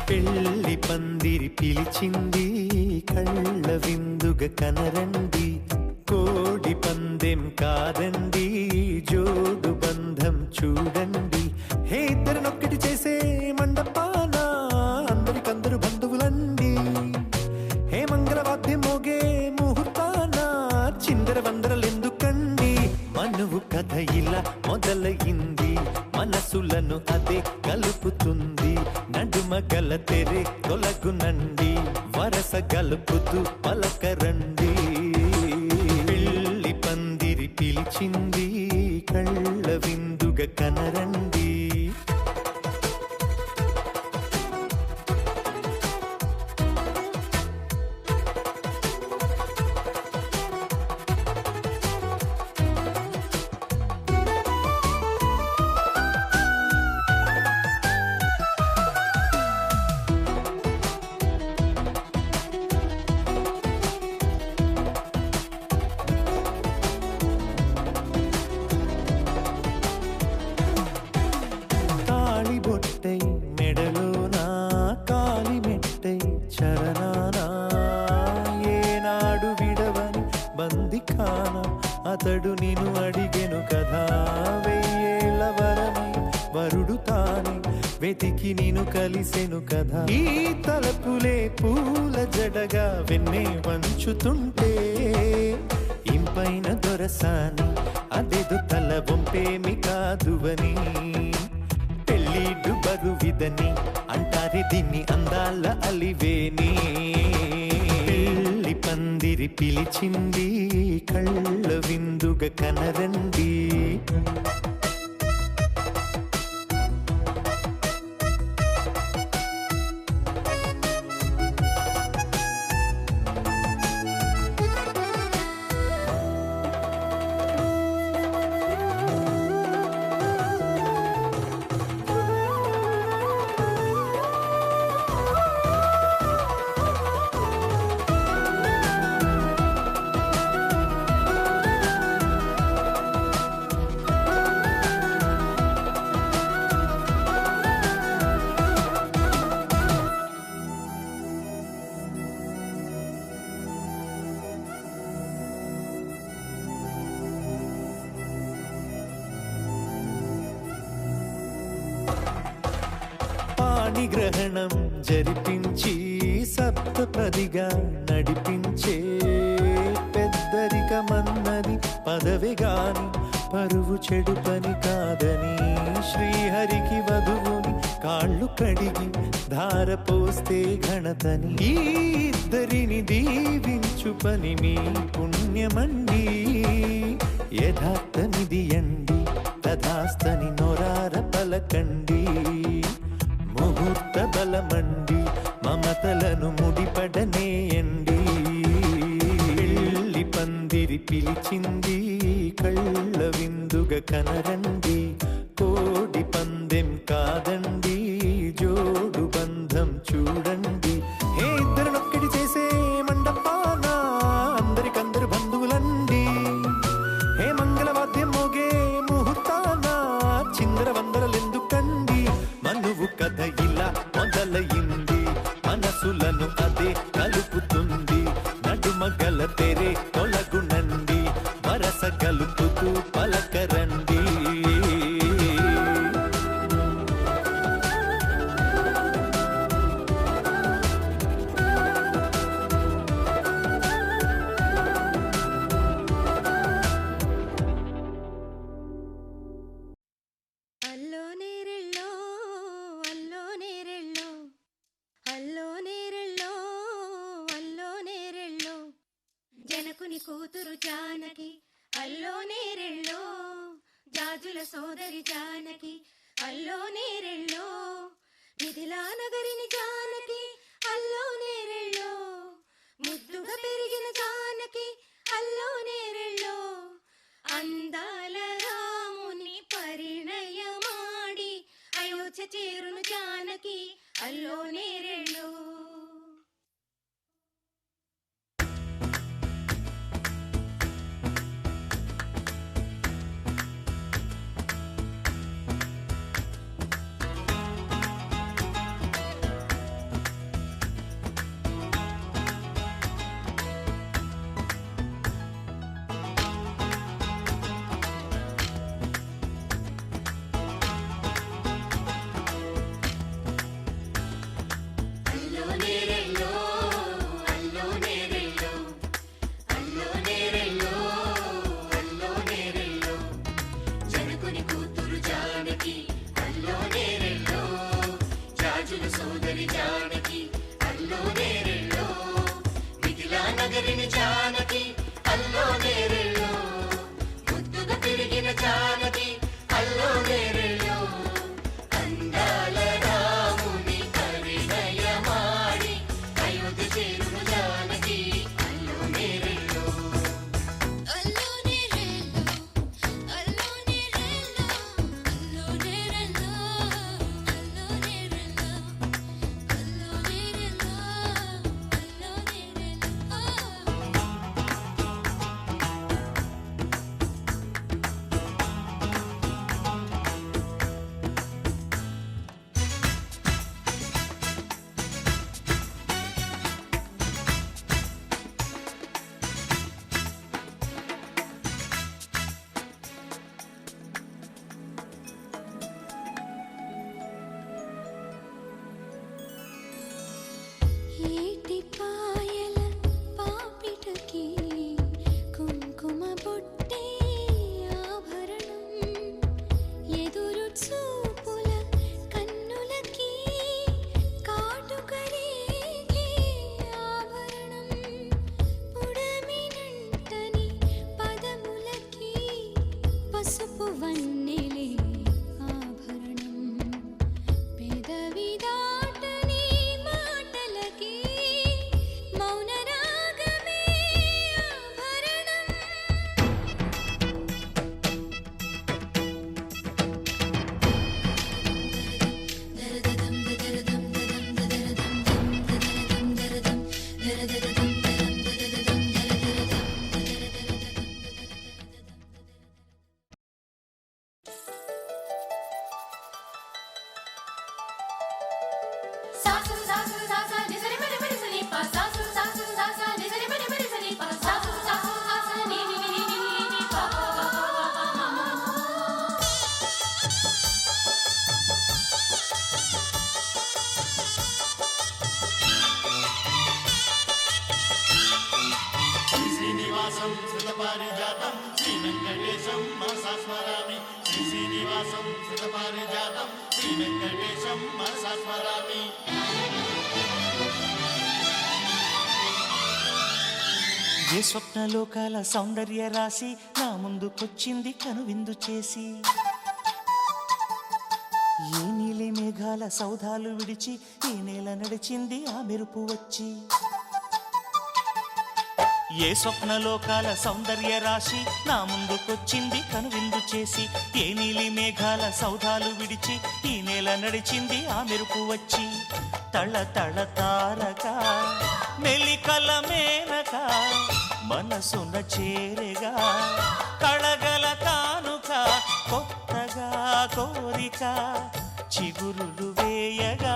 పెళ్లి పందిరి పిలిచింది కళ్ళ విందుగా కనరండి, కోడి పందెం కాదండి జోడు బంధం చూడండి. హే ఇద్దరినొక్కటి చేసే మండపాన అందరికందరు బంధువులండి. హే మంగళవాద్యం మోగే ముహూర్తాన చిందర వందరలెందుకండి. మనువు కథ ఇలా మొదలయింది, మనసులను అదే కలుపుతుంది. నడుమ గల తెరే తొలగునండి, వరస గలుపుతూ పలకరండి. పెళ్లి పందిరి పిలిచింది కళ్ళ విందుగా కనరండి. బొట్టై మెడలోనా కాలి మెట్టై చరణానా ఏనాడు విడవని బందిఖాన అతడు నిన్ను అడిగెను కదా. వెయ్యేళ్ళ వరమై వరుడు తానే వెతికి నిన్ను కలిసెను కదా. ఈ తలపులే పూల జడగా వెన్నే వంచుతుంటే ఇంపైన దొరసాని అదేదో తల వంపేమి కాదువని. పెళ్ళిడు బరువిదని అంటారే దీన్ని అందాల అలివేని. పెళ్లి పందిరి పిలిచింది కళ్ళ విందుగా కనరండి. పాణిగ్రహణం జరిపించి సప్తపదిగా నడిపించే పెద్దరికమన్నది పదవి గాని పరువు చెడు పని కాదని. శ్రీహరికి వధువుని కాళ్ళు కడిగి ధార పోస్తే ఘనతని. ఈ ఇద్దరిని దీవించు పని మీ పుణ్యమండి. యథార్థనిది అండి తథాస్తని నొరార పలకండి. ముహూర్త బలమండి మమతలను ముడిపడనేయండి. పెళ్లి పందిరి పిలిచింది కళ్ళ విందుగా కనరండి, కోడి పందెం కాదండి జోడు బంధం చూడండి. హే ఇద్దరినొక్కటి చేసే మండపాన అందరికందరు బంధువులండి. హే మంగళవాద్యం మోగే ముహూర్తాన చిందర వందరలెందుకండి. మనువు కథ ఇలా మొదలయింది, మనసులను అదే కలుపుతుంది. నడుమ గల తెరే తొలగునండి, వరస కలుపుతూ పలకరండి. జనకుని కూతురు జానకి అల్లో నేరెళ్ళో, జాజుల సోదరి జానకి అల్లో నేరెళ్ళో, మిథిలా నగరిని జానకి అల్లో నేరెళ్ళో, ముద్దుగా పెరిగిన జానకి అల్లో నేరెళ్ళో, అందాల రాముని పరిణయమాడి అయోధ్య చేరును జానకి అల్లో నేరెళ్ళో. సంశ్రితపారిజాతం శ్రీ వెంకటేశం మనసా స్మరామి శ్రీ శ్రీనివాసం శ్రితపారిజాతం శ్రీ వెంకటేశం మనసా స్మరామి. ఏ స్వప్నలోకాల సౌందర్య రాశి నా ముందుకొచ్చింది కనువిందు చేసి, ఏ నీలి మేఘాల సౌధాలు విడిచి ఈ నేల నడిచింది ఆ మెరుపు వచ్చి. ఏ స్వప్నలోకాల సౌందర్య రాశి నా ముందుకొచ్చింది కనువిందు చేసి, ఏ నీలి మేఘాల సౌధాలు విడిచి ఈ నేల నడిచింది ఆ మెరుపు వచ్చి. తళ తళ తారక మెలికల మేనక మనసున చేరగా కళగల కానుక కొత్తగా కోరిక చిగురులు వేయగా.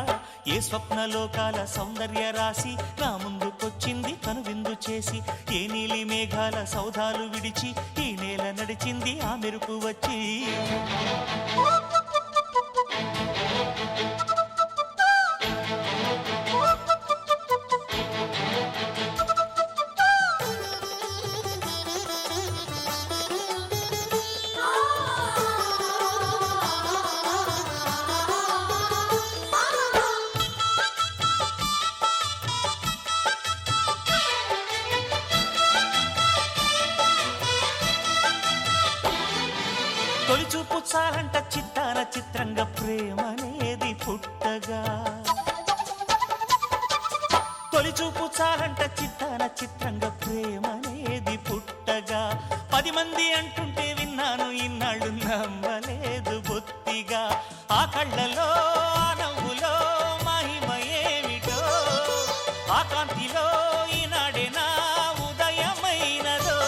ఏ స్వప్నలోకాల సౌందర్య రాశి నా ముందుకొచ్చింది కనువిందు చేసి, ఏ నీలి మేఘాల సౌధాలు విడిచి ఈ నేల నడిచింది ఆ మెరుపు వచ్చి. తొలిచూపు చాలంట చిత్తాన చిత్రంగా ప్రేమనేది పుట్టగా, తొలిచూపు చాలంట చిత్తాన చిత్రంగా ప్రేమనేది పుట్టగా. 10 మంది అంటుంటే విన్నాను ఇన్నాళ్ళు నమ్మలేదు బొత్తిగా. ఆ కళ్ళలో ఆ నవ్వులో మహిమ ఏమిటో, ఆ కాంతిలో ఈనాడే నా ఉదయమైనదో.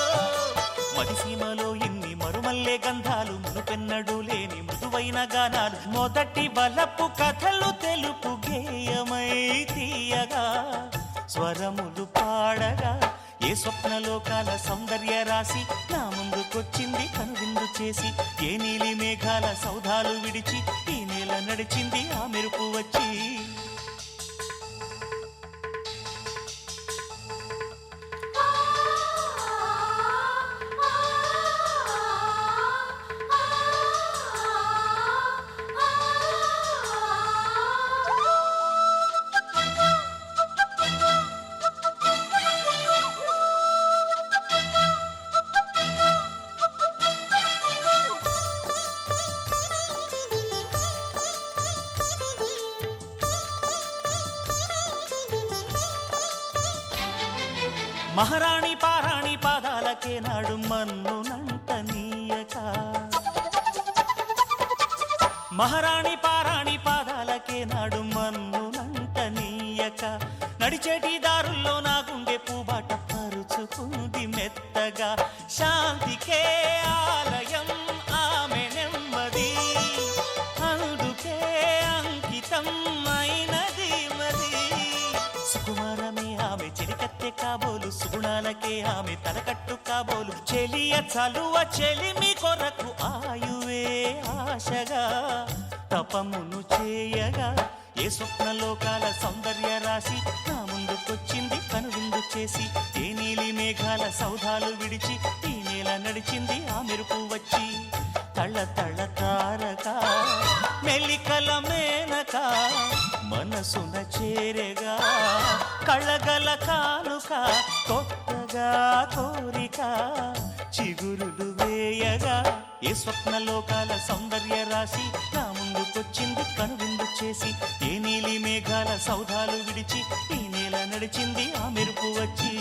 మదిసీమలో ఇన్ని మరుమల్లే గంధాలు మునుపెన్నడు లేని మృదువైన గానాలు, మొదటి బలపు కథలు తెలుపు గేయమై తీయగా స్వరములు పాడగా. ఏ స్వప్నలోకాల సౌందర్య రాశి నా ముందుకొచ్చింది కనువిందు చేసి, ఏ నీలి మేఘాల సౌధాలు విడిచి ఈ నేల నడిచింది ఆ మెరుపు వచ్చి. మహారాణి పారాణి పాదాలకే నాడు మన్నునంట నీయక, మహారాణి పారాణి పాదాలకే నాడు మన్నునంట నీయక. నడిచేటి దారుల్లో నా గుండె పూబాట పరుచుకుంది మెత్తగా. శాంతికే ఆలయం ఆమె నెమ్మది, అందుకే అంకితం అయినది మది. సుకుమారమే ఆమె చెలికత్తె కాబోలు, సుగుణాలకే ఆమె తలకట్టు కాబోలు. చెలియ చలువ చెలిమి కొరకు ఆయువే ఆశగా తపమును చేయగా. ఏ స్వప్నలోకాల సౌందర్య రాశి నా ముందుకొచ్చింది కనువిందు చేసి, ఏ నీలి మేఘాల సౌధాలు విడిచి ఈ నేల నడిచింది ఆ మెరుపు వచ్చి. తళ తళ తారక మెలికల మేనక మనసున చేరగా కళగల కానుక కొత్తగా కోరిక చిగురులు వేయగా. ఏ స్వప్నలోకాల సౌందర్య రాశి నా ముందుకొచ్చింది కనువిందు చేసి, ఏ నీలి మేఘాల సౌధాలు విడిచి ఈ నేల నడిచింది ఆ మెరుపు వచ్చి.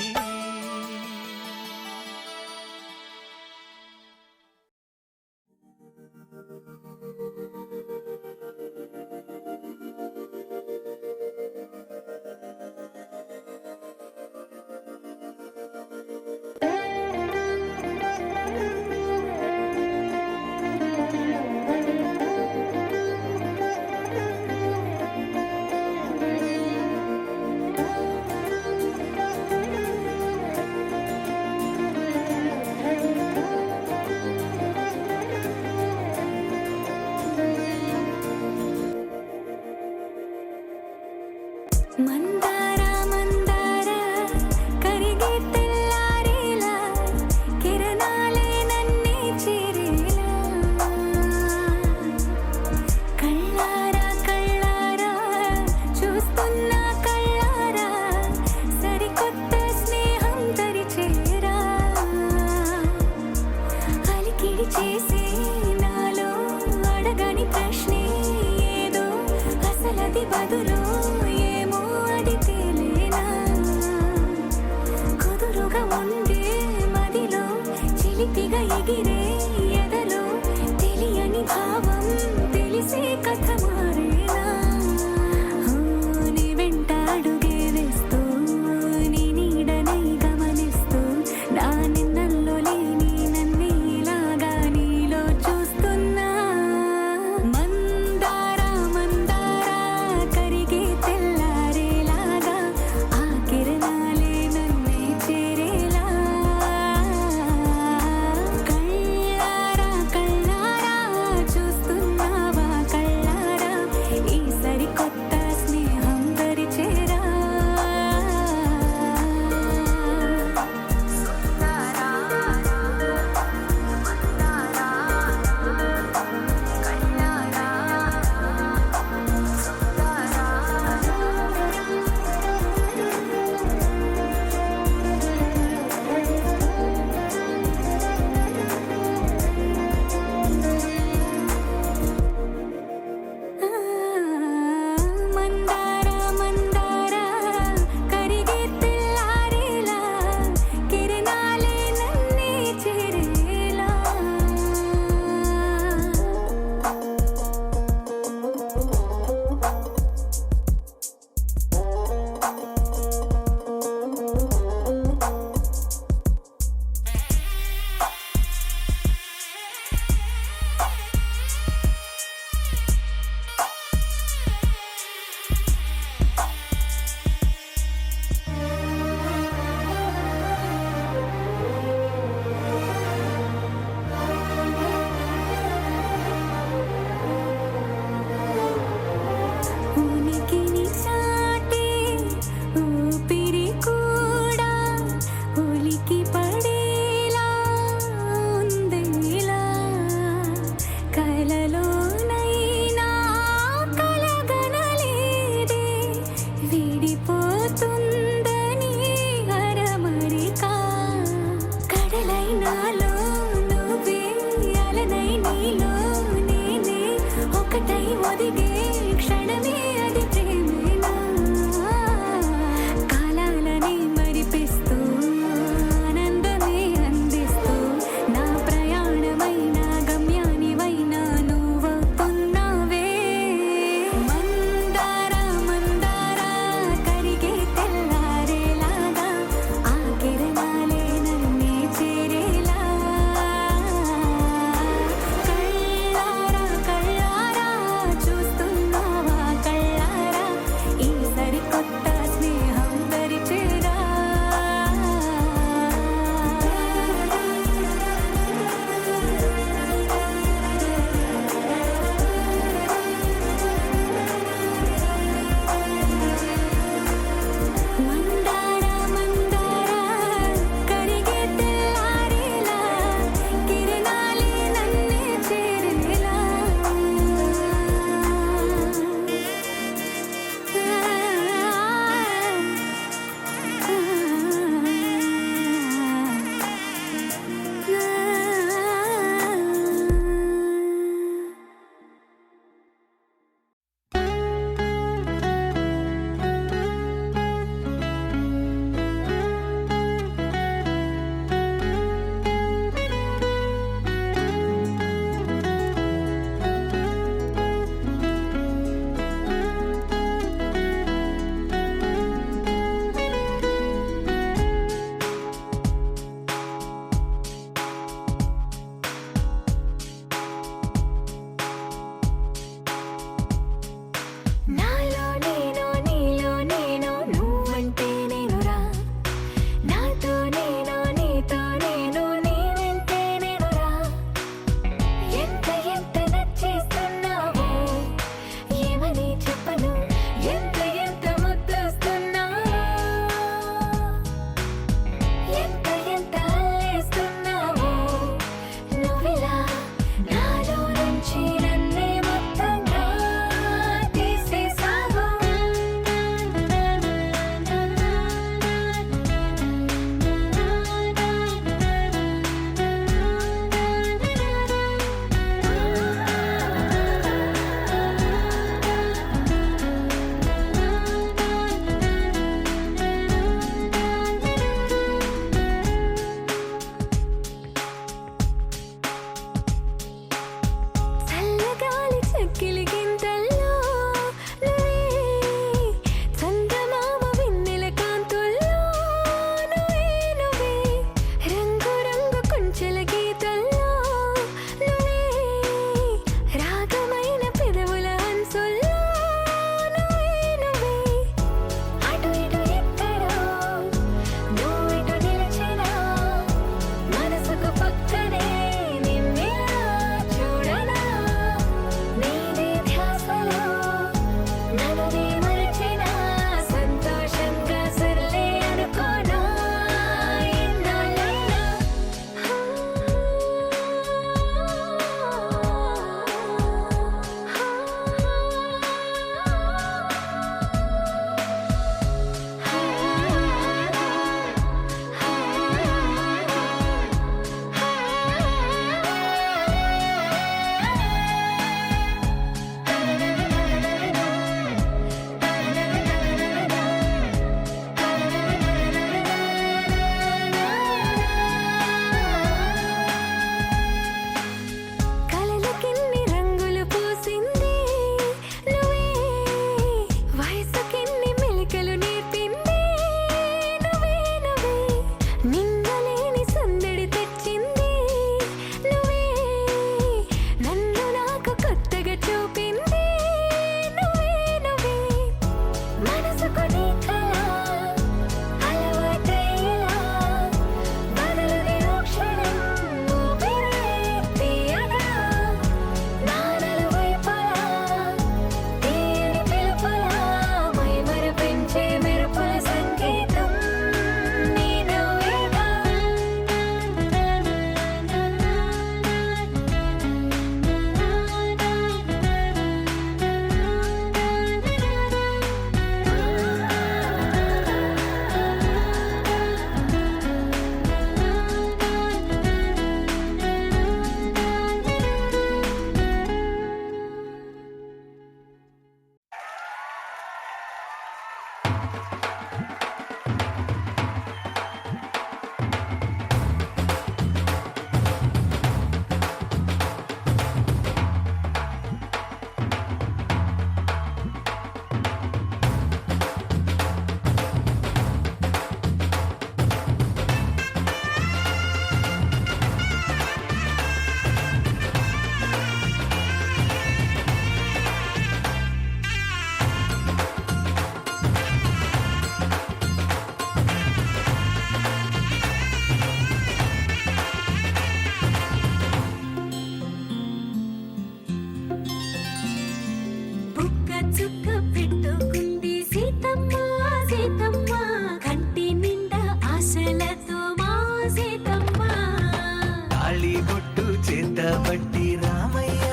పట్టబట్టి రామయ్య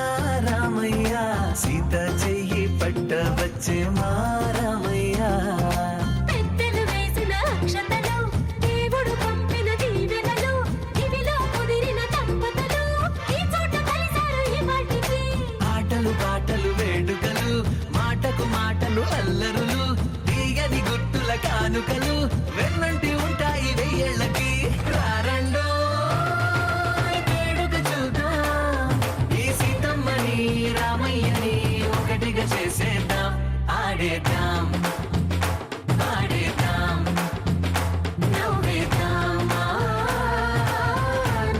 రామయ్య సీత చెయ్యి పట్టవచ్చే మా రామయ్య పెద్దలు వేసిన అక్షతలు దేవుడు పంపిన దీవెనలు ఇవిలో కుదిరిన దంపతులు ఈ చోట కలిశారు ఈ వాటికి ఆటలు పాటలు వేడుకలు మాటకు మాటలు అల్లరులు తీయని గుర్తుల కానుకలు వెన్నంటి ఉంటాయి వెయ్యేళ్ళకి రారండో వేడుక చూద్దాం ఈ సీతమ్మని రామయ్యని ఒకటిగా చేసేద్దాం ఆడేద్దాం ఆడేద్దాం నవ్వేద్దాం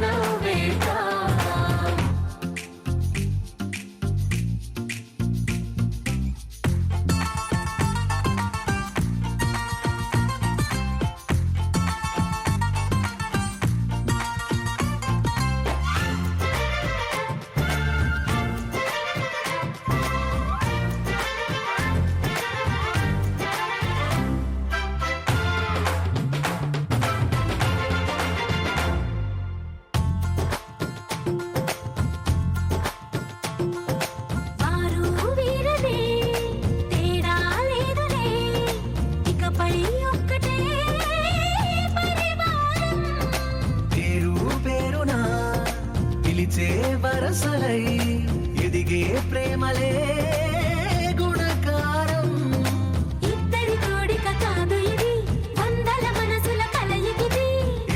నవ్వేద్దాం వారు వీరలే తేడా లేదులే ఇకపై ఒక్కటే పరివారం పేరు పేరునా పిలిచే వరసలై ఎదిగే ప్రేమలే గుణకారం ఇద్దరి కోడిక కాదు ఇది వందల మనసుల కలయికిది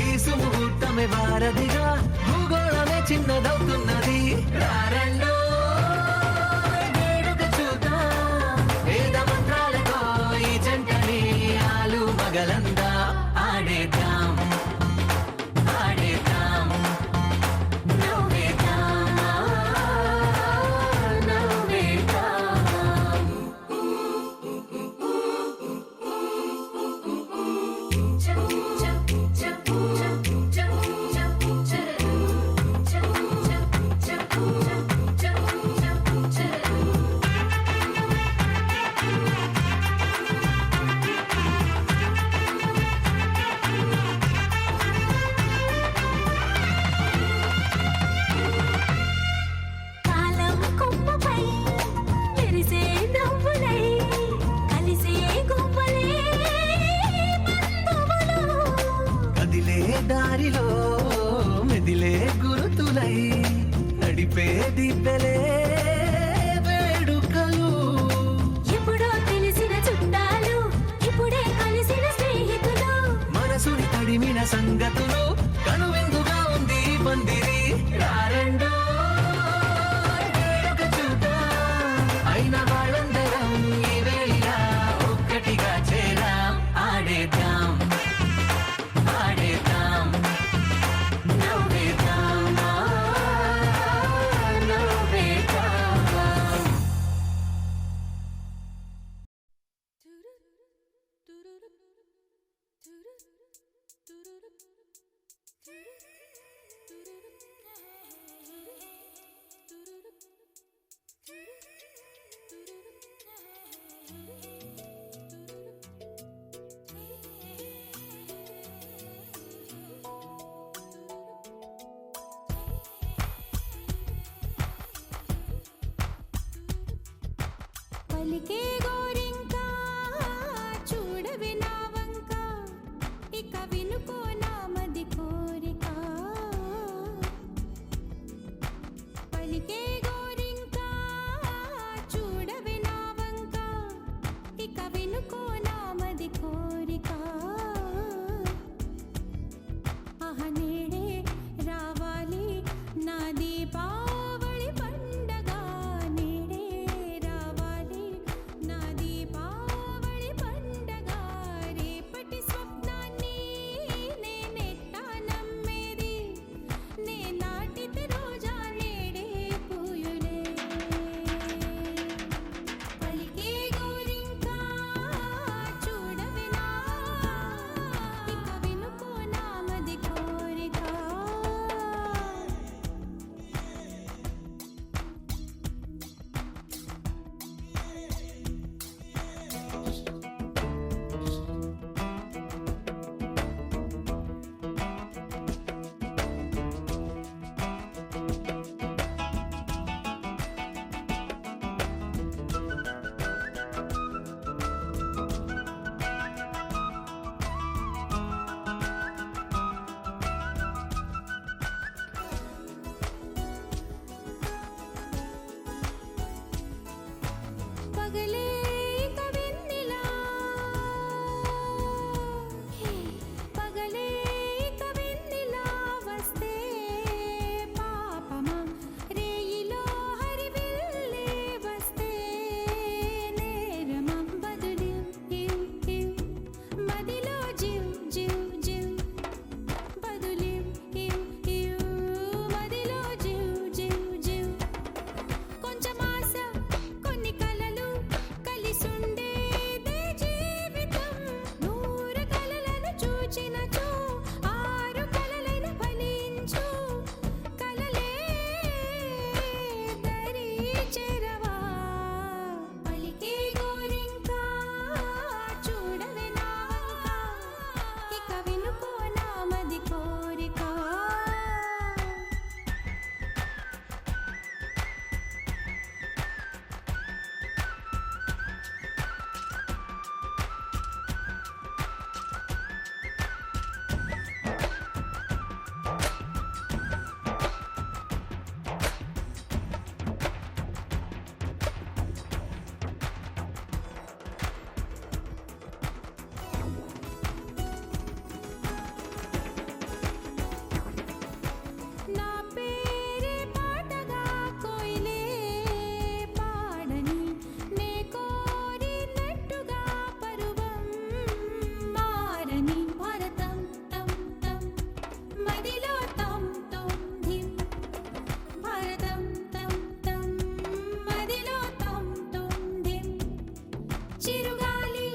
ఈ సుముహూర్తమే వారధిగా భూగోళమే చిన్నదవుతున్నది రారండో వేడుక చూద్దాం వేద మంత్రాలతో ఈ జంటని ఆలు మగలందా ఆడేద్దాం ఆడేద్దాం నవ్వేద్దాం నవ్వేద్దాం కాలం కొమ్మపై మెరిసే నవ్వులై కలిసే గువ్వలే బంధువులు కదిలే దారిలో మెదిలే గురుతులై నడిపే దిబ్బెలే వేడుకలు ఎప్పుడో తెలిసిన చుట్టాలు ఇప్పుడే కలిసిన స్నేహితులు మనసుని తడిమిన సంగతులు కనువిందుగా ఉంది ఈ పందిరి రారండో వేడుక చూద్దాం అయిన వాళ్ళందరం ఈ వేళ ఒక్కటిగా చేరాం ఆడేద్దాం ఆడేద్దాం నవ్వేద్దాం నవ్వేద్దాం పలికే గోరింకా చూడవి నా వంక ఇక వినుకో నామది కోరిక పలికే గోరింకా చూడవి నా వంక ఇక వినుకో నామది కోరిక ఆహ నేడే రావాలి నా దీపావళి పండగ నేడే రావాలి నా దీపావళి పండగ రేపటి స్వప్నాన్ని నే పగలే ఇక వెన్నెలా పగలే ఇక వెన్నెలా వస్తే పాపమా రేయిలో హరివిల్లే వస్తే నేరమా బదులు మదిలో జివ్ జివ్ జివ్ బదులు మదిలో జివ్ జివ్ జివ్ కొంచెం ఆశ కొన్ని కలలు కలిసుండేదే జీవితం 100 కలలను చూచినచో 6 కలలైన ఫలించు కలలే దరి చేరవా పలికే గోరింకా చూడవే నా వంక ఇక వినుకో నా మది కోరిక నా పేరే పాటగా కోయిలే పాడని నే కోరినట్టుగా పరువం మారని భారతం తం తం మదిలో తం తం ధిం భారతం తం తం మదిలో తం తం ధిం చిరుగాలి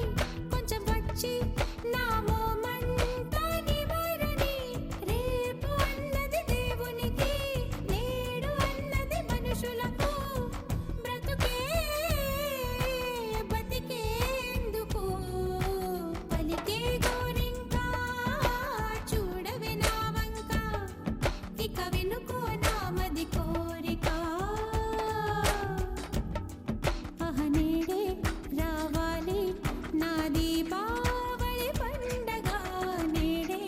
కొంచెం వచ్చి నా మోమంతా నివారణి రేపు అన్నది దేవునికి నేడు అన్నది మనుషులకు బ్రతుకే బతికేందుకు పలికే గోరింకా చూడవే నా వంక ఇక వినుకో నా మది కోరిక అహనేడే రావాలి నా దీపావళి పండగ నేడే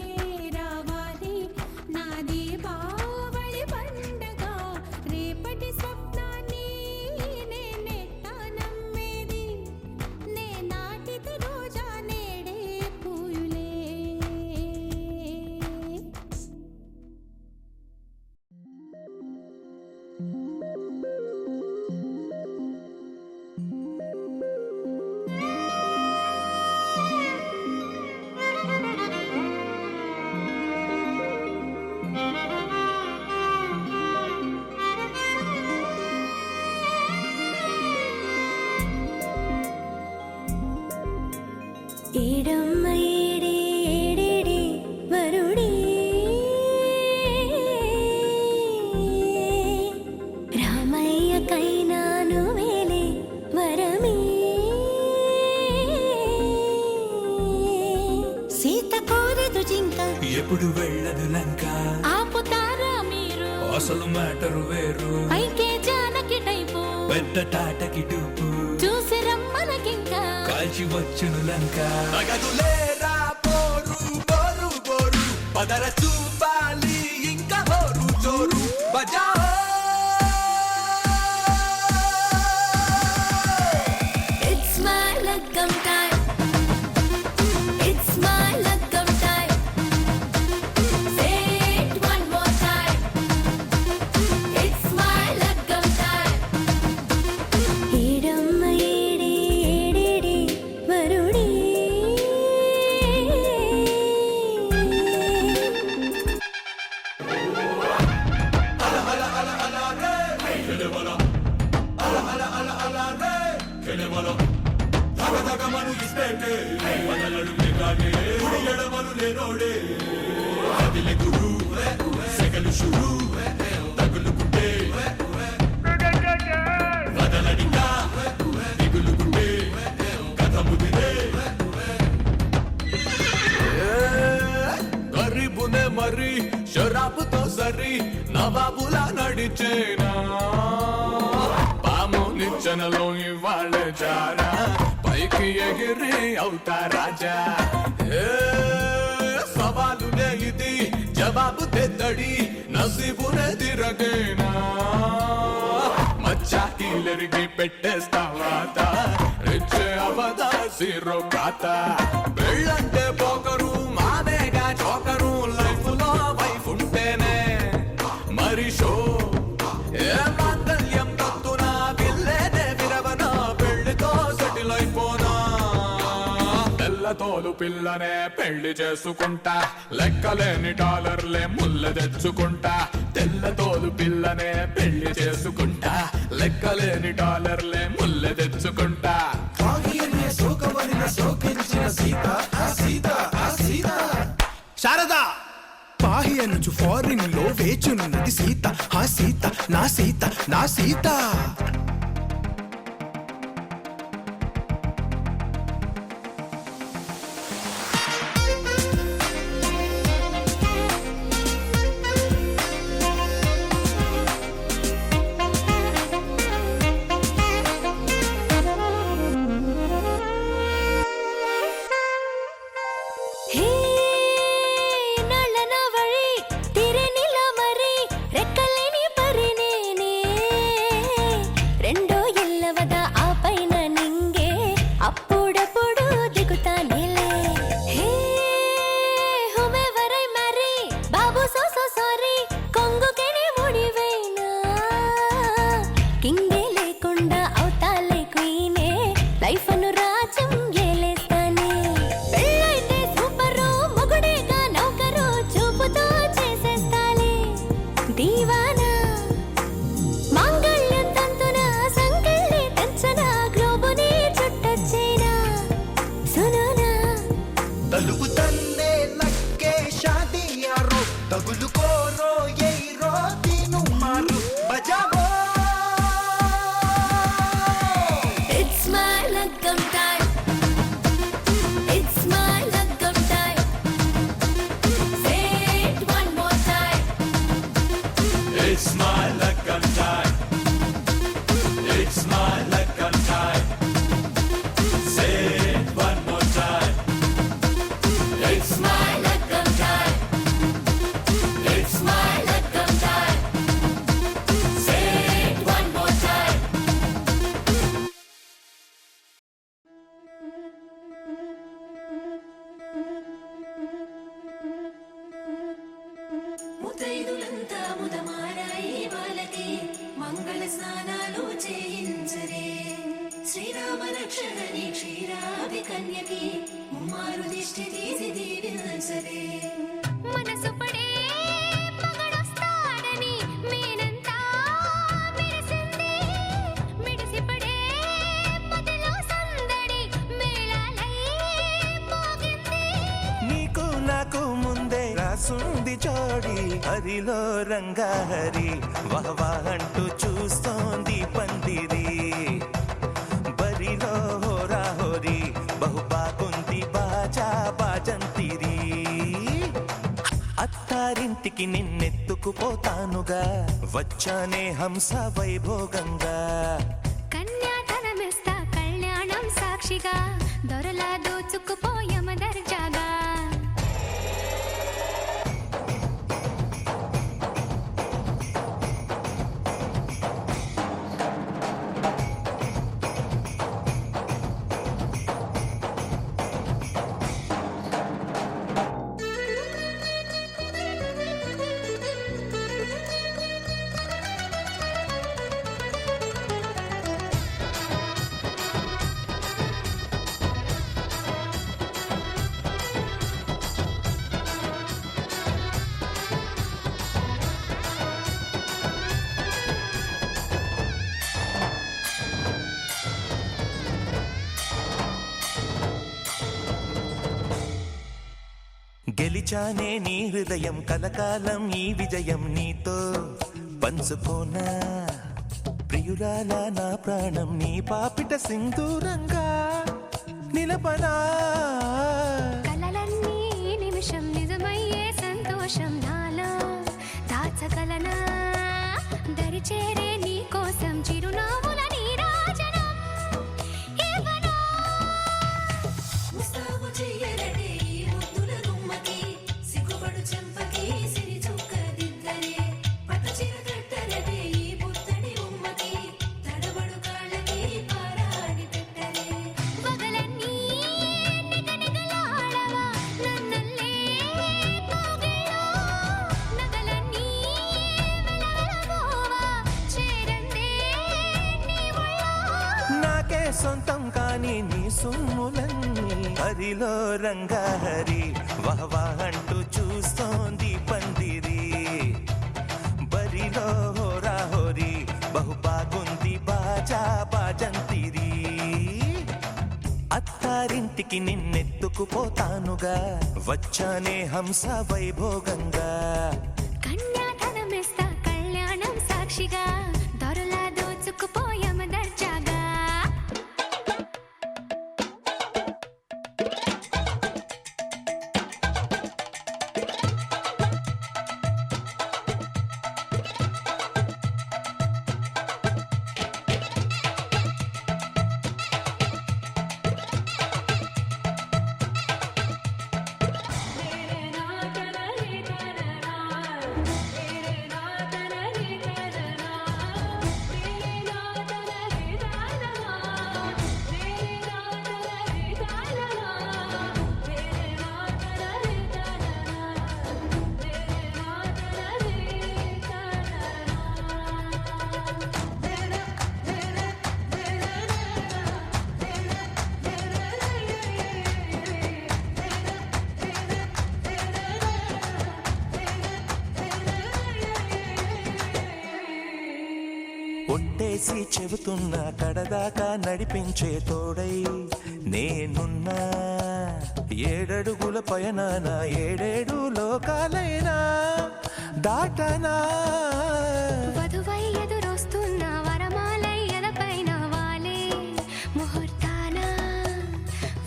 రావాలి నా దీపావళి పండగ రేపటి స్వప్నాన్ని నేనెట్టా నమ్మేది నే నాటిది రోజా నేడే పూయులే ఏడమ్మ ఏడే ఏడేడే వరుడే రామయ్య కైనాను వేలే వరమే సీత కోరదు జింక ఎప్పుడు వెళ్ళదు లంక ఆపుతారా మీరు అసలు మ్యాటరు వేరు పైకే జానకి టైపు పెద్ద టాటకి టూపు చూసి రమ్మనకింకా కాల్చి వచ్చును లంక నగదులేరా పోరు పోరు పోరు పదర చూపాలి ఇంకా హోరు జోరు బజాओ It's my లగ్గం time. It's my లగ్గం time. Say it one more time. It's my లగ్గం time. ఏడమ్మ ఏడే ఏడేడే వరుడే గరీబునే మరి షరాబుతో సరి నవాబులా నడిచేనా పాము నిచ్చెనలో ఇవాళ చారా పైకి ఎగిరి అవుతా రాజా సవాలునే ఇది జవాబు తెద్దడి నసీబునే తిరగేనా మచ్చ చాకీలరికి పెట్టేస్తావాత రిచ్ అవదా జీరో ఖాతా పెళ్ళంటే పోకరు మాదేగా చోకరు లైఫ్ లో వైఫ్ ఉంటేనే మరి షో ఏ మాంగళ్యం తత్తునా పిల్లేనే విరవనా పెళ్లితో సెటిల్ అయిపోనా తెల్లతోలు పిల్లనే పెళ్లి చేసుకుంటా లెక్కలేని డాలర్లే ముళ్ళ తెచ్చుకుంటా తెల్లతోలు పిల్లనే పెళ్లి చేసుకుంటా లెక్కలేని డాలర్లే ముళ్ళ తెచ్చుకుంటా శారదా పాహి అనుచు ఫారిన్ లో వేచున్నది సీత ఆ సీత నా సీత నా సీత హే నల్లన వళి తిరెనిల మరి రెక్కలేని పరినేనే రెండో ఎల్లవద ఆ పైన నింగే అప్పుడప్పుడు దిగుతానేలే హే హుమెవరై మరి బాబు సో సారీ కొంగుకెనే ముడివేనా కింగే లేకుండా అవుతాలే క్వీనే లైఫ్ అను రాజ్యం ఏలేస్తానే పెళ్ళైతే సూపరు మొగుడేగా నౌకరు చూపుతో చేసేస్తాలే దీవానా మాంగళ్యం తంతున సంకెళ్ళి తెచ్చన గ్లోబుని చుట్టొచ్చేనా సునునా తలుపు తన్నే నక్కే షాదియారో తగులుకోరో ఎయిరో తీను మారు బజావో It's my lagam time. It's my lagam time. Say it one more time. It's my lagam time. It's my lagam time. Say it one more time. It's My lagam time. It's My lagam time. Say it one more time. ముతైదులంతా ముదమారాయి బాలకి మంగళ స్నానాలు చేయించరే శ్రీరామ రక్షణని క్షీరాది కన్యకి ముమ్మారు దిష్టి తీసి దీవించరే మనసు పడే మగడొస్తాడని మేనంతా మెరిసింది మిడిసిపడే మదిలో సందడి మేళాలై మోగింది నీకు నాకు ముందే రాసుంది జోడి హరిలో రంగా హరి వహవా అంటూ చూస్తోంది పందిరి బరిలో హోరా హోరి బహు బాగుంది బాజా బాజంతిరి అత్తారింటికి నిన్నెత్తుకుపోతానుగా వచ్చానే హంస వైభోగంగా కన్యాధనమిస్తా కళ్యాణం సాక్షిగా దొరలా దోచుకుపోయమ దర్జాగా గెలిచానే నీ హృదయం కలకాలం ఈ విజయం నీతో పంచుకోనా ప్రియురాలా నా ప్రాణం నీ పాపిట సింధూరంగా నిలపనా కలలన్నీ నిమిషం నిజమయ్యే సంతోషం నాలో దాచగలనా దరిచేరే నీ కోసం చిరునవ్వుల నీరాజనం ఇవ్వనా ముస్తాబు చెయ్యరటే ఈ ముద్దుల గుమ్మకి సిగ్గుపడు చెంపకి సిరి చుక్క దిద్దరే పట్టు చీర కట్టరటే ఈ పుత్తడి ఉమ్మకి సొంతం కాని నీ సొమ్ములన్నీ హరిలో రంగా హరి వహవా అంటూ చూస్తోంది పందిరి బరిలో హోరా హోరి బహు బాగుంది బాజా బాజంతిరి అత్తారింటికి నిన్నెత్తుకుపోతానుగా వచ్చానే హంస వైభోగంగా కన్యాధనమిస్తా కళ్యాణం సాక్షిగా దొరలా దోచుకుపోయామ దర్జాగా ఒట్టేసి చెబుతున్నా కడదాకా నడిపించే తోడై నేనున్నా ఏడడుగుల పయనాన ఏడేడు లోకాలైనా దాటనా వధువై ఎదురొస్తున్న వరమాలై ఎదపైన వాలే ముహూర్తాన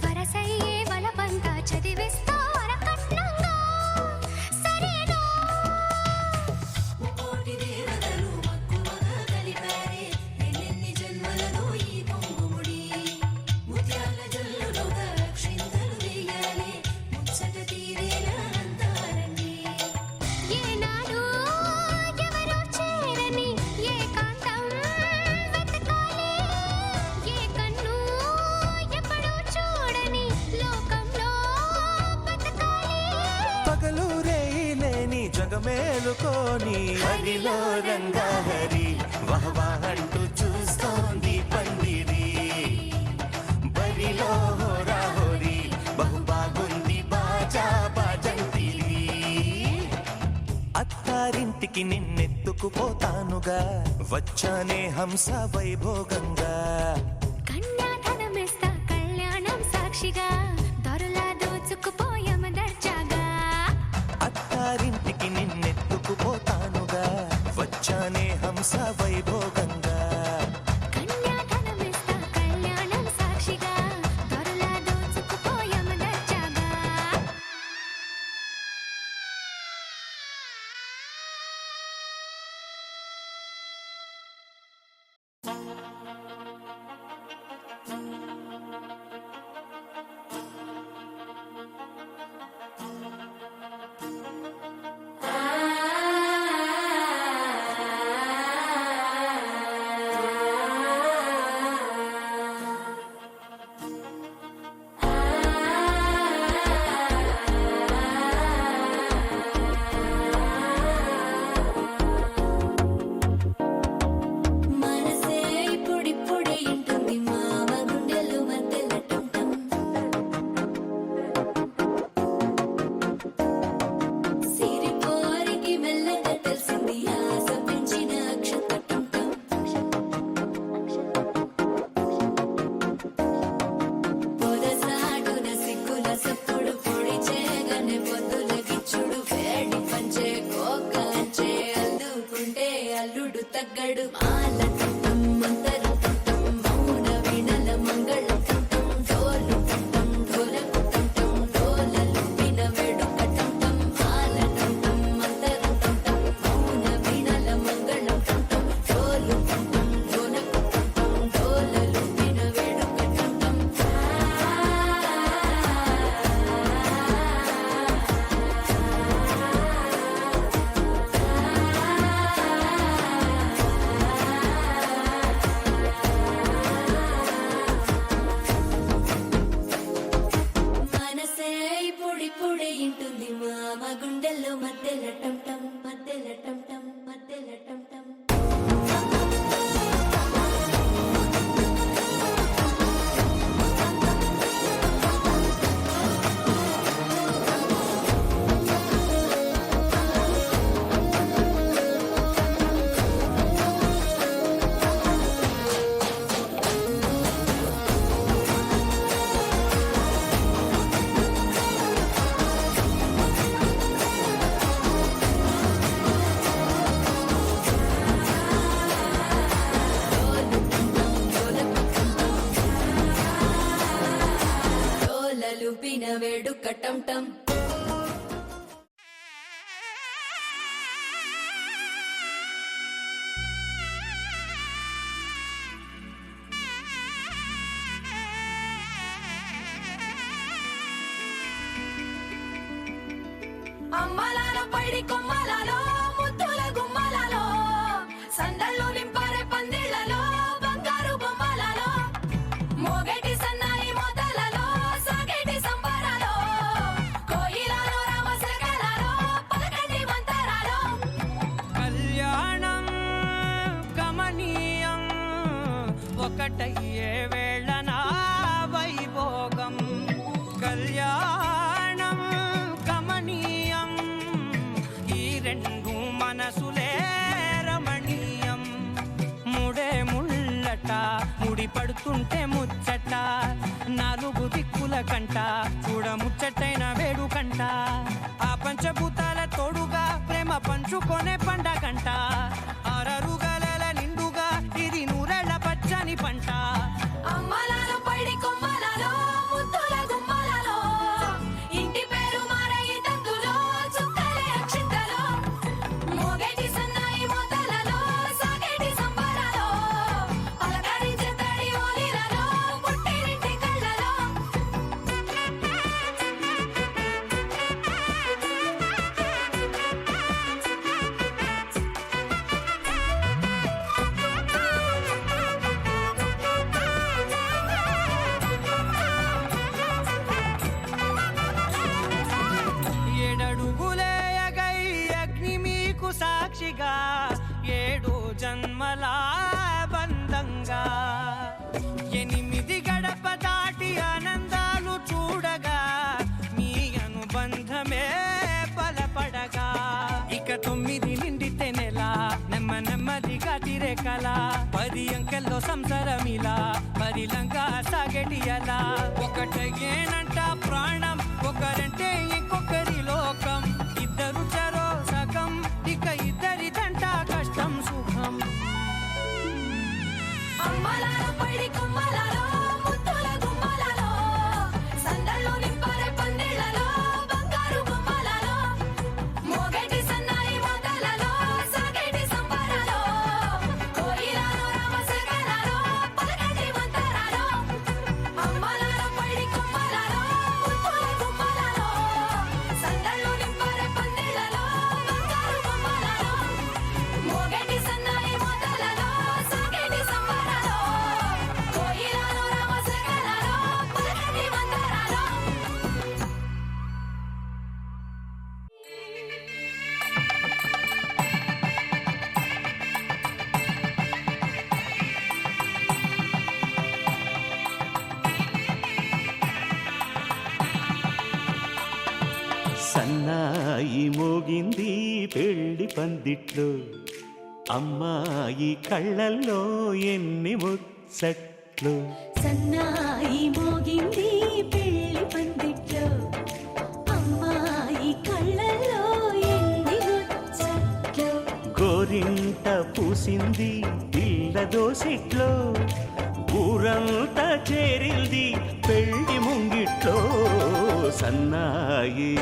వరసయ్యే వలపంతా చదివిస్తా వరకట్నంగా సరేనా కోటి దేవతలు మక్కువగా కలిపారే ఎన్నెన్ని జన్మలలో ఈ పొంగుముడి ముత్యాల జల్లులుగా క్షింతలు వేయాలి ముచ్చట తీరేలా అంతారండి ఏనాడు ఎవరో చేరని ఏకాంతం వెతకాలి ఏ కన్ను ఎప్పుడూ చూడని లోకంలో బతకాలి పగలు రేయిలేని జగమేలుకోని హరిలో రంగా హరి వహవా అంటూ చూస్తోంది పందిరి బరిలో హోరా హోరి బహు బాగుంది బాజా బాజంతిరి అత్తారింటికి నిన్నెత్తుకుపోతానుగా వచ్చానే హంస వైభోగంగా కన్యాధనమిస్తా కళ్యాణం సాక్షిగా దొరలా దోచుకుపోయామ దర్జాగా అత్తారింటికి నిన్నెత్తుకుపోతానుగా వచ్చానే హంస వైభోగంగా కన్యాధనమిస్తా కళ్యాణం సాక్షిగా దొరలా దోచుకుపోయామ దర్జాగా మనసే ఇప్పుడిప్పుడే ఇంటుంది మామ గుండెలు మధ్యలో టుంటం సిరిపోరికి మెల్లగా తెలిసింది ఆశ పెంచిన అక్షత టుంటం పొదసాటున సిగ్గుల సప్పుడు పొడి చేయగానే పొద్దుల గిచ్చుడు వేడి పంచే కోకంచే అల్లుకుంటే అల్లుడు తగ్గడు మాల టుంటం మంతర టుంటం మౌన వీణల మంగళ టుంటం డోలు టుంటం డోలకు టుంటం డోలలు విన వేడుక టుంటం మాల టుంటం మంతర టుంటం మౌన వీణల మంగళ టుంటం డోలు టుంటం డోలకు టుంటం డోలలు విన వేడుక టుంటం మనసే ఇప్పుడిప్పుడే ఇంటుంది మామ గుండెల్లో మధ్యలో టంటం మధ్యలో టంటం మధ్యలో టంటం టమ్ టమ్ అమ్మలాలో పైడి కొమ్మలలో ముద్దుల గుమ్మలలో సందళ్ళు నింపారే పందిళ్లలో బంగారు బొమ్మలలో మోగేటి సన్నాయి మోతలలో సాగేటి సంబరాలో కోయిలలో రామశకలలో పలకండి మంతరాలో కళ్యాణం గమనీయం ఒకటయ్యే వేళ నా వైభోగం కళ్యాణం గమనీయం ఈ రెండు మనసులే రమణీయం ముడే ముళ్ళట ముడి పడుతుంటే ముచ్చట నాలుగు దిక్కుల కంట చూడ ముచ్చటైన వేడుకంట ఆ పంచభూతాల తోడుగా ప్రేమ పంచుకొనే పండగంట అరరుగల నిండుగా ఇది నూరెళ్ళ పచ్చని పంట అమ్మలాలో పైడి కొమ్మలలో ముద్దుల గుమ్మలలో ఇంటి పేరు మారయి తందులో చుక్కలే అక్షింతలో మోగేటి సన్నాయి మోతలలో సాగేటి సంబరాలో పలకరించే తడి ఓలిలలో పుట్టినింటి కళ్ళలో ఏడడుగులేయగై అగ్ని మీకు సాక్షిగా ఏడు జన్మల బంధంగా ఎనిమిది గడప దాటి ఆనందాలు చూడగా మీ అనుబంధమే బలపడగా ఇక 9 నిండితే నెల నెమ్మదిగా తిరేకల 10 అంకెల్లో సంసారమిలా పరిలంగా సాగటి అలా ఒకటేనంట ప్రాణం ఒకరంటే ఇంకొకరి లోకం ఇద్దరు చరో సగం ఇక ఇద్దరిదంట కష్టం సుఖం అమ్మలాలో పైడి కొమ్మలలో ముద్దుల గుమ్మలలో సందళ్ళు నింపారే పందిళ్లలో బంగారు బొమ్మలలో మోగేటి సన్నాయి మోతలలో సాగేటి సంబరాలో కోయిలలో రామశకలలో పలకండి మంతరాలో అమ్మలాలో పైడి కొమ్మలలో ముద్దుల గుమ్మలలో సందళ్ళు నింపారే పందిళ్లలో బంగారు బొమ్మలలో మోగేటి సన్నాయి మోతలలో సాగేటి సంబరాలో కోయిలలో రామశకలలో పలకండి మంతరాలో సన్నాయి మోగింది పెళ్లి పందిట్లో అమ్మాయి కళ్ళల్లో ఎన్ని ముచ్చట్లు సన్నాయి మోగింది పెళ్లి పందిట్లో అమ్మాయి కళ్ళల్లో ఎన్ని ముచ్చట్లు గోరింట పూసింది పిల్ల దోసిట్లో ఊరంతా చేరింది పెళ్లి ముంగిట్లో సన్నాయి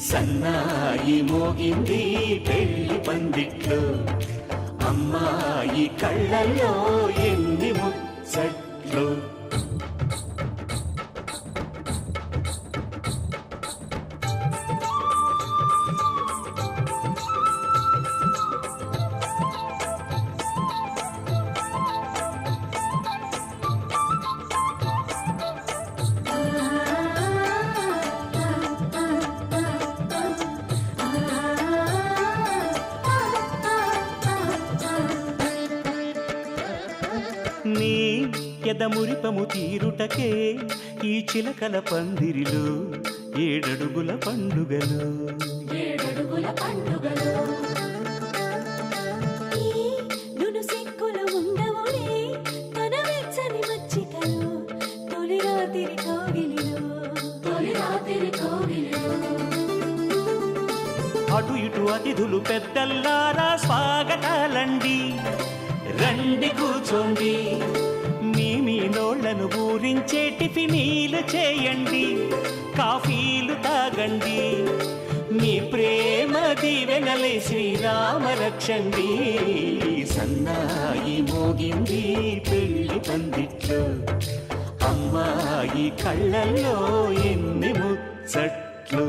సన్నాయి మోగింది పెళ్లి పందిట్లో అమ్మాయి కళ్ళల్లో ఎన్ని ముచ్చట్లు నీ ఎదమురిపము తీరుటకే ఈ చిలకల పందిరిలో 7 అడుగుల పండుగలు ఈ నును సిక్కులు ఉండవులే తన వెచ్చని మచ్చికలు తొలి రాత్రి కోగిలిలో అటు ఇటు అతిథులు పెద్దల్లారా స్వాగతాలండి రండి కూర్చోండి మీ ఊరినోళ్లను ఊరించే టిఫినీలు చేయండి, కాఫీలు తాగండి, మీ ప్రేమ దీవెనలే శ్రీరామ రక్షండి. సన్నాయి మోగింది పెళ్లి పందిట్లో, అమ్మాయి కళ్ళల్లో ఎన్ని ముచ్చట్లు.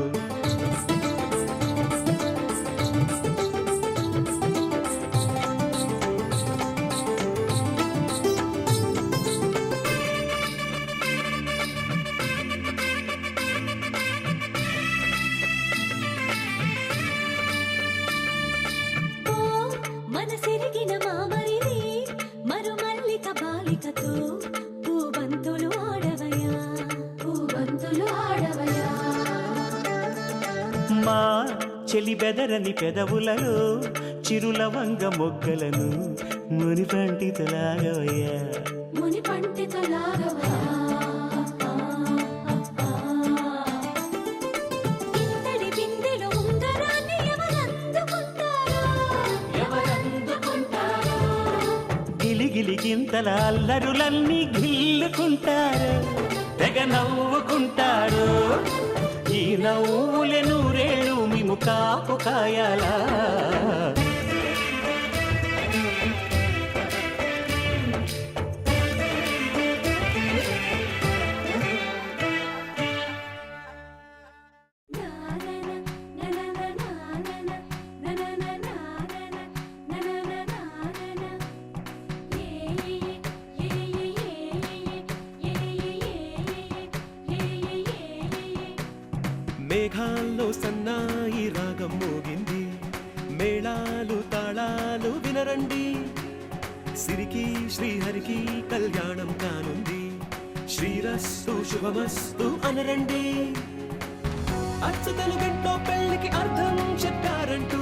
ఓ మనసిరిగిన మామరిది మరుమల్లిక బాలికతో పూబంతులు ఆడవయా, పూబంతులు ఆడవయా. మా చెలి బెదరని పెదవులలో చిరులవంగ మొగ్గలను మునిపంటితో లాగవయ్యా, ముని పంటితో లాగవయా. ఇంతడి బిందెలో ఉంగరాన్ని ఎవరందుకుంటారో, గిలిగిలి గింతల అల్లరులన్నీ గిల్లుకుంటారు, తెగ నవ్వుకుంటారు. ఈ నవ్వులే నూరేళ్ళు మేము కాపు కాయాలా. మేఘాల్లో సన్నాయి రాగం మోగింది, మేళాలు తాళాలు వినరండి, సిరికి శ్రీహరికి కళ్యాణం కానుంది, శ్రీరస్తు శుభమస్తు అనరండి. అచ్చతలు గంటో పెళ్లికి అర్థం చెప్పారంటూ,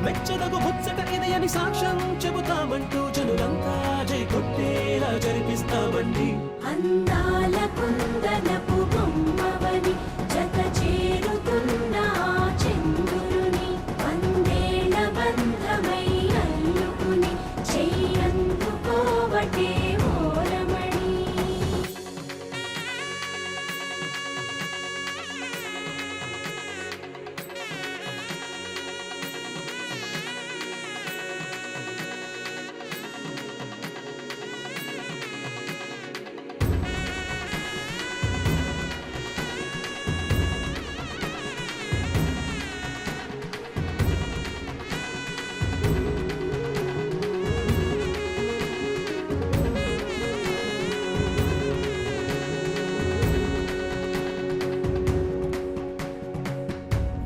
మెచ్చదగు ముచ్చట ఇది అని సాక్ష్యం చెబుతామంటూ, జనులంతా జై కొట్టేలా జరిపిస్తామండి. అందాల కుందనపు బొమ్మవని జత చేరుతున్న చంద్రుని, వందేళ్ల బంధమై అల్లుకుని చెయ్యందుకోవటే ఓరమణి.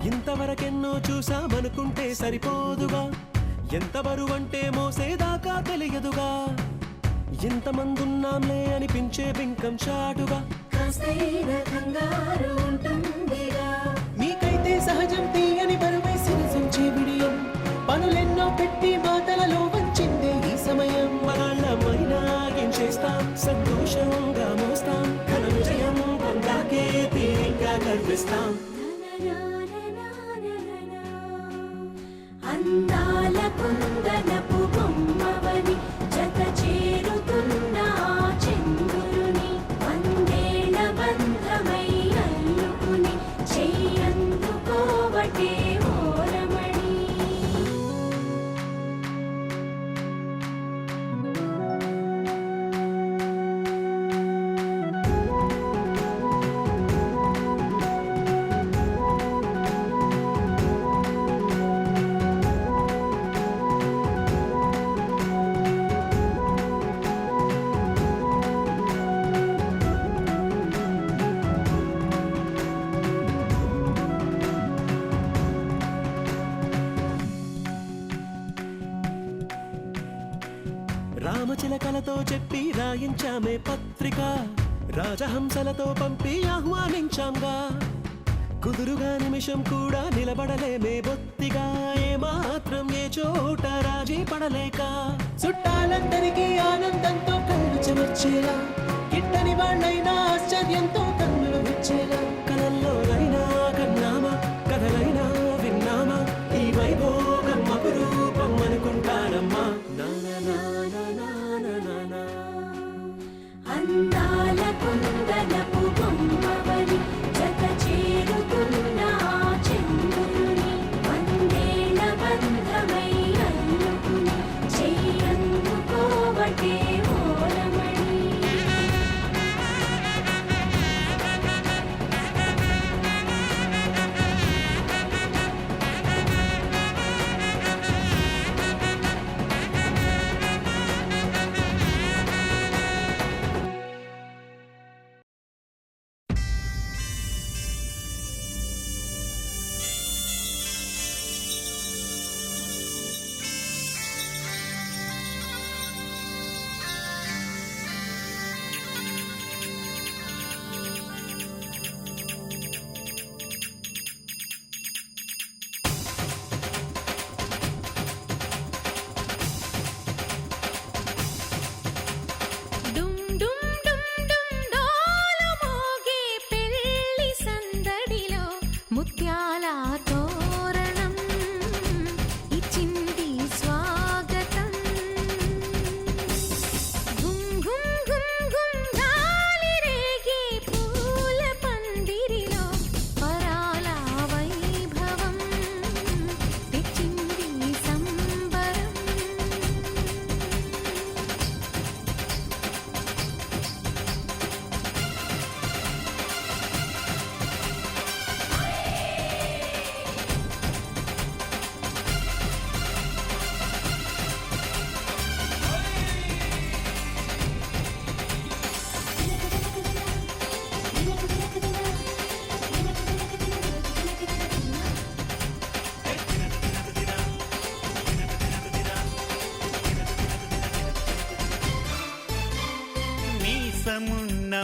ఇంతవరకెన్నో చూసామనుకుంటే సరిపోదుగా, ఎంత బరువంటే మోసేదాకా తెలియదుగా, ఇంతమందున్నాంలే అనిపించే బింకం చాటుగా, కాస్తైన కంగారు ఉంటుందిగా. మీకైతే సహజం తీయని బరువై సిరసించే విడియం, పనులెన్నో పెట్టి మాటలలో వంచిందే ఈ సమయం. మనాళ్ళమైనా ఏం చేస్తాం, సంతోషంగా మోస్తాం, ఘన విజయం పొందాకే తీరిగ్గా కనిపిస్తాం. అందాల కుందనపు బొమ్మవని జత చేరుతున్న చంద్రుని, వందేళ్ల బంధమై అల్లుకుని చెయ్యందుకోవటే ఓరమణి. రామచిలకలతో చెప్పి రాయించామే పత్రిక, రాజహంసలతో పంపి ఆహ్వానించాంగా, కుదురుగా నిమిషం కూడా నిలబడలేమే బొత్తిగా, ఏమాత్రం ఏ చోట రాజీ పడలేక, చుట్టాలందరికీ ఆనందంతో కళ్ళు చెమర్చేలా, గిట్టని వాళ్ళైనా ఆశ్చర్యంతో కన్నులు విచ్చేలా, కలల్లోనైనా కన్నామా, కథలైనా విన్నామా, ఈ వైభోగం అపురూపం అనుకుంటానమ్మా. నా నా నా నా నా నా నా.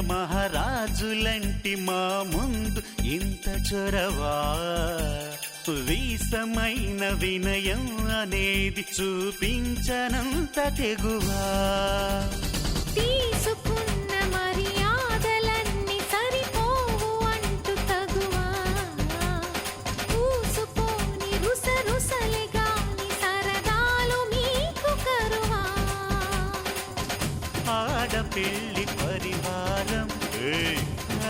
మహారాజులంటి మా ముందు ఇంత చొరవా వీసమైన వినయం అనేది చూపించనంత తెగువా తీసుకున్న మర్యాదలన్నీ సరిపోవు అంటూ తగువా పూసుకొని రుసరుసలే గాని సరదాలు మీకు కరువా ఆడపిల్లి పరివారం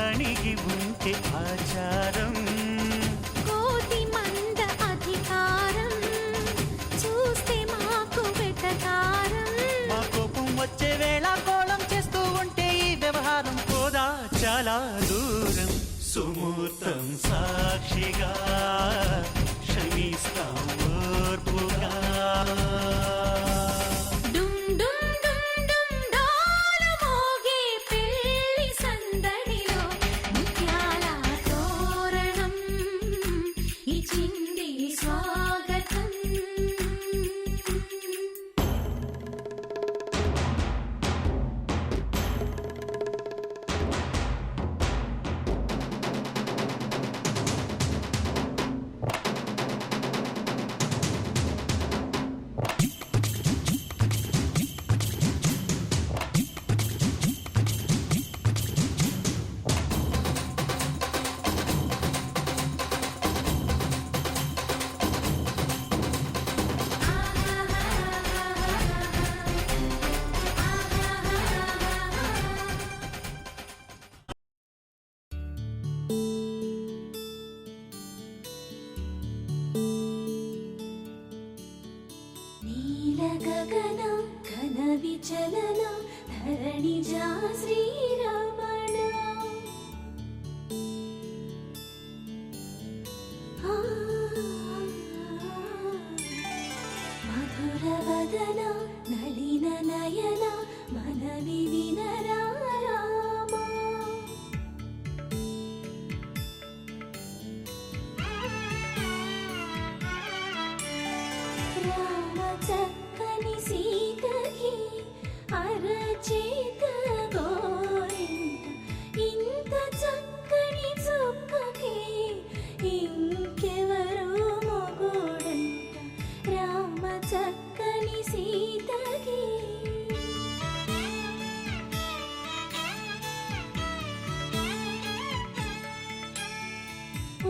అణిగి ఉంటే ఆచారం కోటి మంద అధికారం చూస్తే మాకు వెటకారం మా కోపం వచ్చే వేళ కోళం చేస్తూ ఉంటే ఈ వ్యవహారం పోదా చాలా దూరం సుమూర్తం సాక్షిగా క్షమిస్తాం ఓర్పుగా డుమ్ డుమ్ డుమ్ డుమ్ డోలు మోగే పెళ్లి సందడిలో ముత్యాల తోరణం ఇచ్చింది స్వాగతం నీల గగన ఘన విచలన ధరణిజా శ్రీరమణ మధుర వదన నళిన నయన మనవి వినరా రామా రామ చక్కని సీతకి అరచేత గోరింట ఇంత చక్కని చుక్కకి ఇంకెవరు మొగుడంట రామ చక్కని సీతకి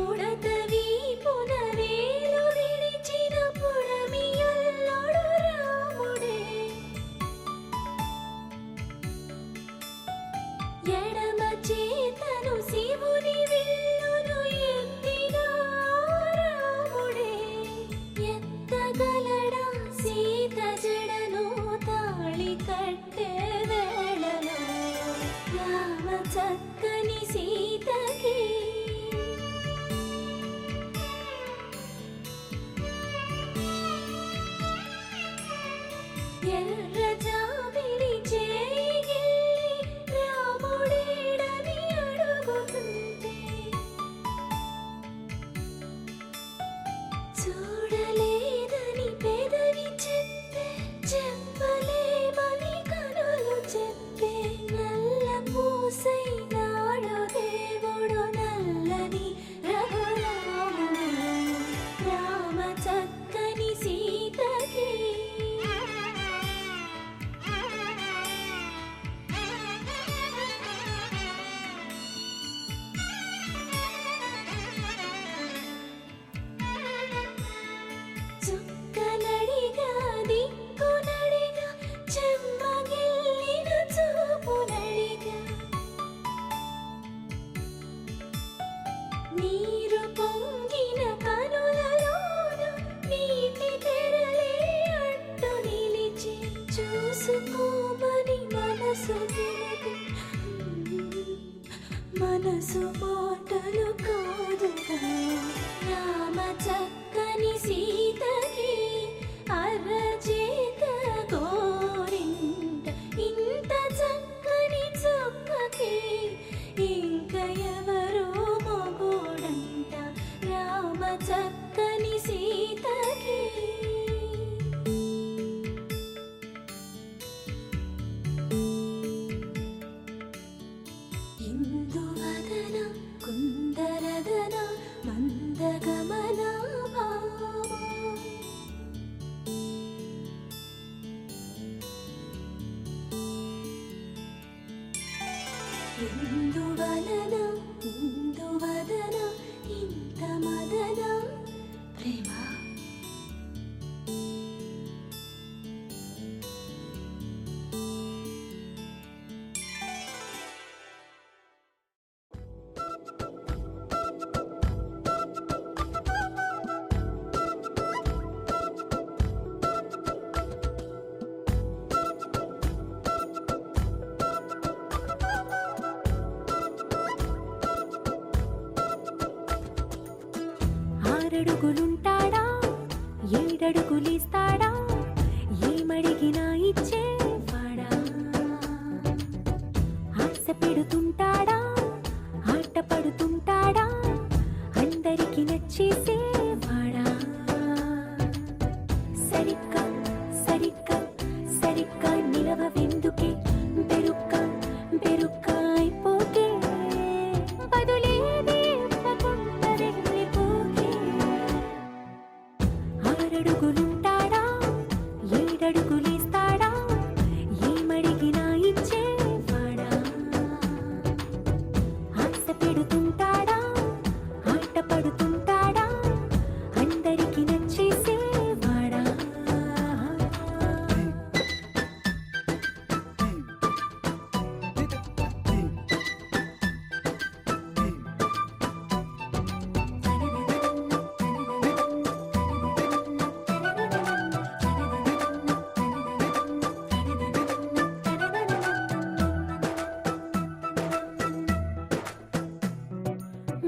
ఉడత వీపున వేలు విడిచిన పుడమియల్లోడు రాముడే ఎడమ చేతను శివుని విల్లును ఎత్తిన రాముడే ఎత్తగలడా సీత జడను తాళి కట్టే వేళలో రామ చక్కని సీతకి ఎర్ర జాబిలి చేయి రాముడేడని అడుగుతుంటే చూడలేదని పెదవి చెప్పే చెప్పలేమని కనులు చెప్పే నల్ల పూసైనాడు దేవుడు నల్లని రఘురాముడు రామ చక్కని సీతకి చుక్కనడిగా దిక్కునడిగా చెమ్మగిల్లిన చూపునడిగా నీరు పొంగిన కనులలోన నీటి తెరలే అడ్డు నిలిచి చూసుకోమని మనసు తెలిపి మనసు మాటలు కాదుగా రామ చక్కని సీతకి అరచేత గోరింట ఇంత చక్కని చుక్కకి ఇంక ఎవరు మొగుడంట రామ చక్కని సీతకి ఆరడుగులుంటాడా ఏడడుగులేస్తాడా ఏమడిగినా ఇచ్చేవాడా ఆశ పెడుతుంటాడా ఆట పడుతుంటాడా అందరికి నచ్చేసేవాడా సరిగ్గా సరిగ్గా సరిగ్గా నిలవవెందుకే బెరుక్క బెరుక్క అయిపోకే బదులేది ఇవ్వకుండా వెళ్ళిపోకే ఆరడుగులుంటాడా ఏడడుగులేస్తాడా ఏమడిగినా ఇచ్చేవాడా ఆశ పెడుతుంటాడా ఆట పడుతుంటాడా అందరికి నచ్చేసేవాడా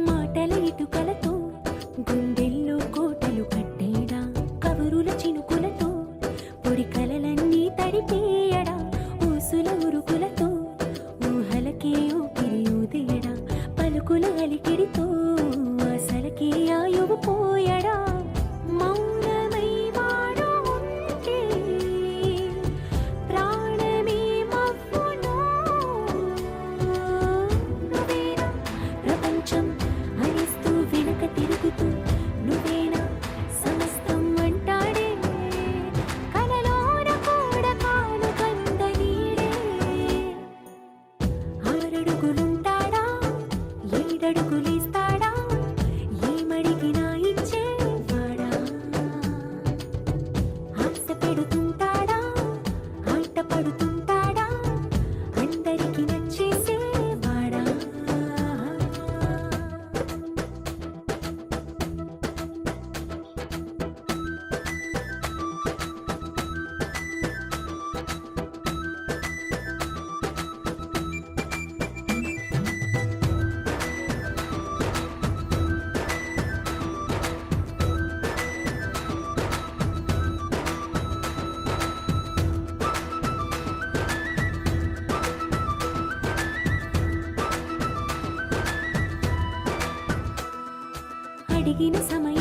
మాటల ఇటుకలతో గుండెల్లో కోటలు కట్టేడా కబురుల చినుకులతో పొడి కలలన్నీ తడిపేయడా ఊసుల ఉరుకులతో ఊహలకే ఊపిరి ఊదేయడా పలుకుల అలికిడితో అసలకే ఆయువు పోయడా మౌనమై వాడు ఉంటే ప్రాణమే మవ్వును నువ్వేనా ప్రపంచం అరిస్తూ వెనక తిరుగుతూ నువ్వేనా సమస్తం అంటాడే కలలోన కూడా కాను కంద నీడే ఆరడుగులుంటాడా ఏడడుగులేస్తాడా ఏమడిగినా ఇచ్చేవాడా ఆశ పెడుతుంటాడా ఆట పడుతుంటాడా అందరికి నచ్చేసేవాడా అడిగిన సమయం